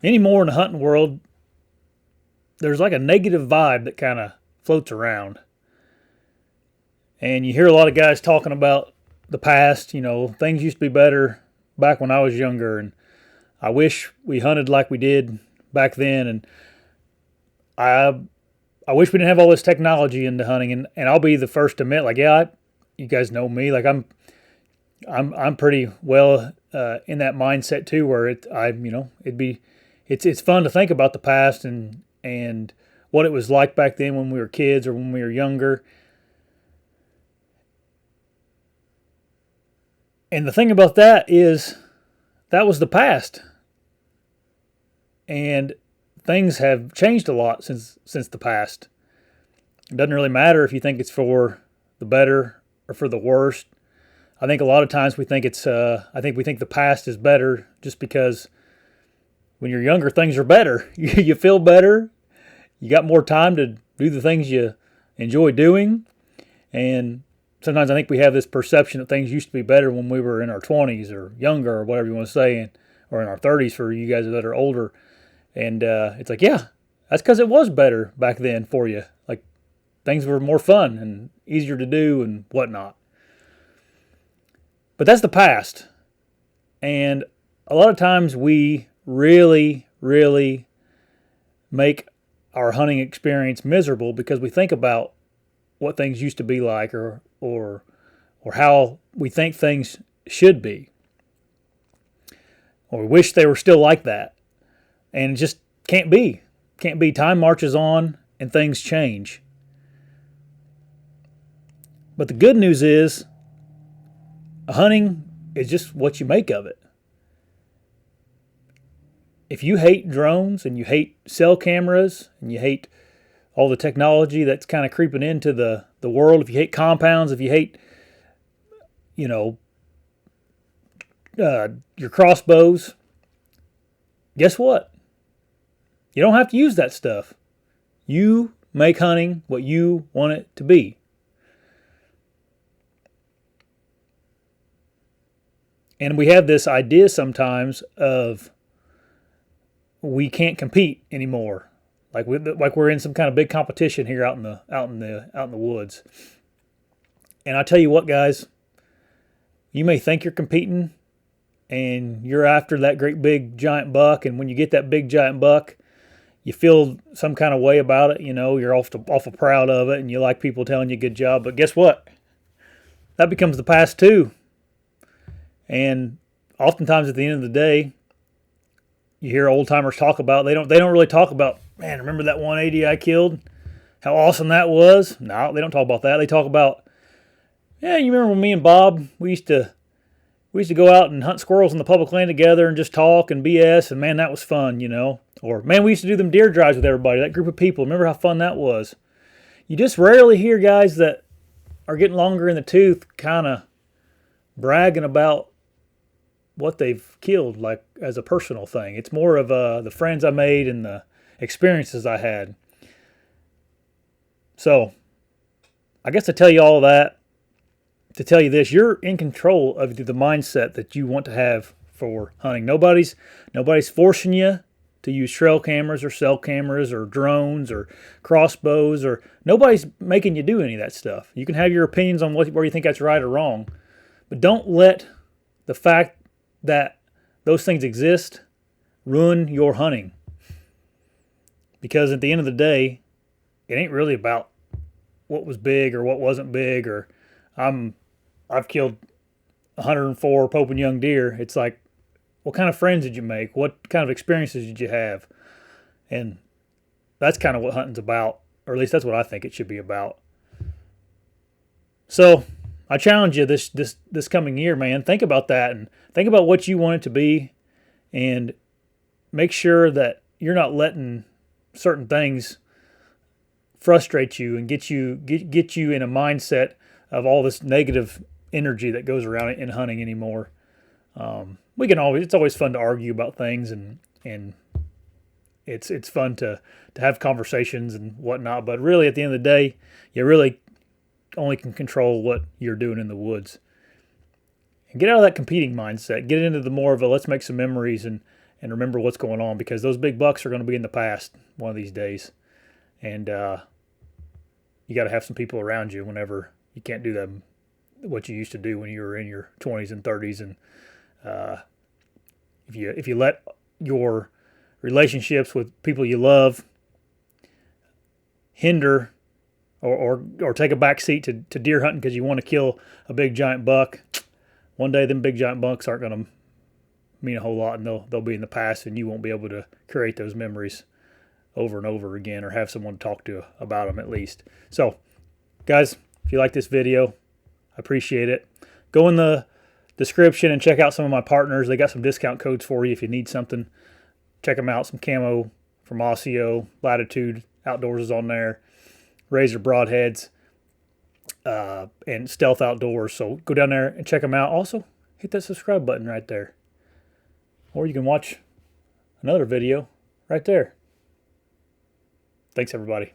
anymore in the hunting world, there's like a negative vibe that kind of floats around. And you hear a lot of guys talking about the past, things used to be better back when I was younger, and I wish we hunted like we did back then, and I I wish we didn't have all this technology into hunting, and I'll be the first to admit, like, yeah, you guys know me, like I'm pretty well in that mindset too, where it's fun to think about the past and what it was like back then when we were kids or when we were younger. And the thing about that is that was the past, and things have changed a lot since the past. It doesn't really matter if you think it's for the better or for the worst. I think a lot of times we think we think the past is better just because when you're younger things are better. You feel better. You got more time to do the things you enjoy doing, and sometimes I think we have this perception that things used to be better when we were in our 20s or younger or whatever you want to say, or in our 30s for you guys that are older. And it's like, yeah, that's because it was better back then for you. Like, things were more fun and easier to do and whatnot. But that's the past. And a lot of times we really, really make our hunting experience miserable because we think about what things used to be like, or how we think things should be, or we wish they were still like that, and it just can't be. Time marches on and things change. But the good news is, hunting is just what you make of it. If you hate drones and you hate cell cameras and you hate all the technology that's kind of creeping into the world, if you hate compounds, if you hate, your crossbows, guess what? You don't have to use that stuff. You make hunting what you want it to be. And we have this idea sometimes of we can't compete anymore. Like we're in some kind of big competition here out in the woods. And I tell you what, guys, you may think you're competing and you're after that great big giant buck, and when you get that big giant buck, you feel some kind of way about it. You're awful proud of it, and you like people telling you good job. But guess what? That becomes the past too. And oftentimes at the end of the day, you hear old timers talk about, they don't really talk about, man, remember that 180 I killed? How awesome that was? No, they don't talk about that. They talk about, yeah, you remember when me and Bob, we used to go out and hunt squirrels in the public land together and just talk and BS, and man, that was fun, Or, man, we used to do them deer drives with everybody, that group of people. Remember how fun that was? You just rarely hear guys that are getting longer in the tooth kind of bragging about what they've killed, like as a personal thing. It's more of the friends I made and the experiences I had. So, I guess to tell you all that, to tell you this, you're in control of the mindset that you want to have for hunting. Nobody's forcing you to use trail cameras or cell cameras or drones or crossbows, or nobody's making you do any of that stuff. You can have your opinions on where you think that's right or wrong, but don't let the fact that those things exist ruin your hunting. Because at the end of the day, it ain't really about what was big or what wasn't big, or I've killed 104 Pope and young deer. It's like, what kind of friends did you make? What kind of experiences did you have? And that's kind of what hunting's about, or at least that's what I think it should be about. So I challenge you this coming year, man. Think about that and think about what you want it to be, and make sure that you're not letting certain things frustrate you and get you in a mindset of all this negative energy that goes around in hunting anymore. It's always fun to argue about things, and it's fun to have conversations and whatnot. But really, at the end of the day, you really only can control what you're doing in the woods. And get out of that competing mindset. Get into the more of a let's make some memories and and remember what's going on, because those big bucks are going to be in the past one of these days. And you got to have some people around you whenever you can't do them what you used to do when you were in your 20s and 30s. And if you let your relationships with people you love hinder or take a back seat to deer hunting because you want to kill a big giant buck, one day them big giant bucks aren't going to mean a whole lot, and they'll be in the past, and you won't be able to create those memories over and over again, or have someone to talk to about them at least. So, guys, if you like this video, I appreciate it. Go in the description and check out some of my partners. They got some discount codes for you if you need something. Check them out. Some camo from ASIO, Latitude Outdoors is on there, Razor Broadheads, and Stealth Outdoors. So go down there and check them out. Also, hit that subscribe button right there. Or you can watch another video right there. Thanks, everybody.